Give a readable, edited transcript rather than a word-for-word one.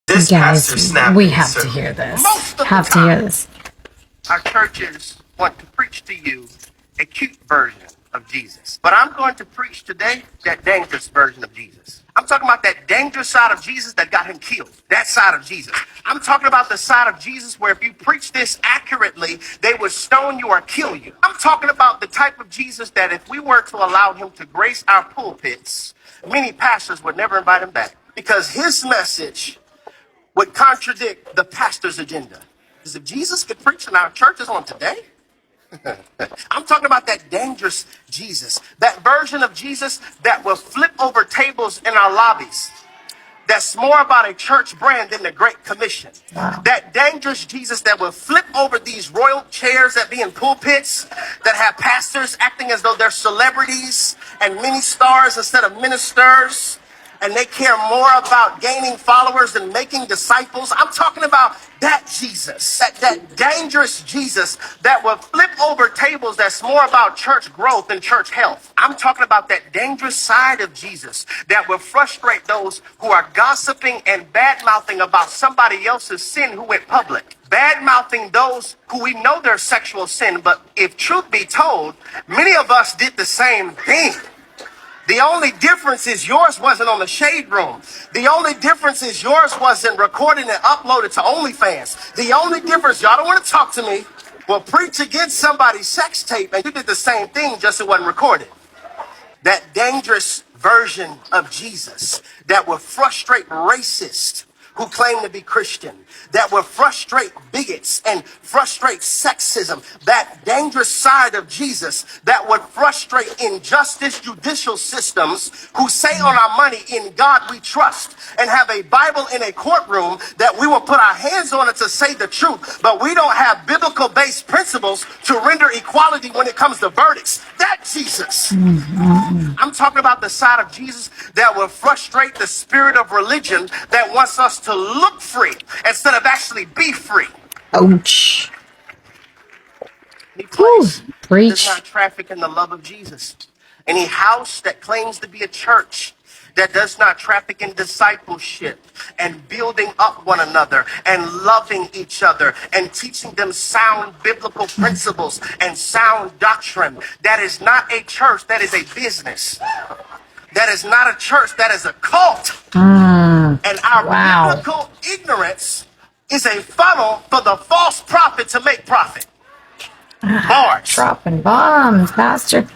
This pastor Guys, snapped we in have to sermon. hear this. Most of the Have to time, hear this. our churches want to preach to you a cute version of Jesus. But I'm going to preach today that dangerous version of Jesus. I'm talking about that dangerous side of Jesus that got him killed. That side of Jesus. I'm talking about the side of Jesus where if you preach this accurately, they would stone you or kill you. I'm talking about the type of Jesus that if we were to allow him to grace our pulpits, many pastors would never invite him back because his message would contradict the pastor's agenda. Because if Jesus could preach in our churches on today, I'm talking about that dangerous Jesus, that version of Jesus that will flip over tables in our lobbies. That's more about a church brand than the Great Commission. Wow. That dangerous Jesus that will flip over these royal chairs that be in pulpits, that have pastors acting as though they're celebrities and mini stars instead of ministers, and they care more about gaining followers than making disciples. I'm talking about that Jesus, that dangerous Jesus that will flip over tables that's more about church growth than church health. I'm talking about that dangerous side of Jesus that will frustrate those who are gossiping and bad-mouthing about somebody else's sin who went public. Bad-mouthing those who we know their sexual sin, but if truth be told, many of us did the same thing. The only difference is yours wasn't on the Shade Room. The only difference is yours wasn't recorded and uploaded to OnlyFans. The only difference, y'all don't want to talk to me, will preach against somebody's sex tape and you did the same thing, just it wasn't recorded. That dangerous version of Jesus that will frustrate racists who claim to be Christian, that will frustrate bigots and frustrate sexism, that dangerous side of Jesus that would frustrate injustice judicial systems who say on our money, in God we trust, and have a Bible in a courtroom that we will put our hands on it to say the truth, but we don't have biblical-based principles to render equality when it comes to verdicts. That Jesus. I'm talking about the side of Jesus that will frustrate the spirit of religion that wants us to look free instead of actually be free. Ouch. Any Whew. place does Preach. not traffic in the love of Jesus. Any house that claims to be a church that does not traffic in discipleship and building up one another and loving each other and teaching them sound biblical principles and sound doctrine. That is not a church, that is a business. That is not a church, that is a cult. And our Wow. biblical ignorance is a funnel for the false prophet to make profit. Bars. Dropping bombs, Pastor.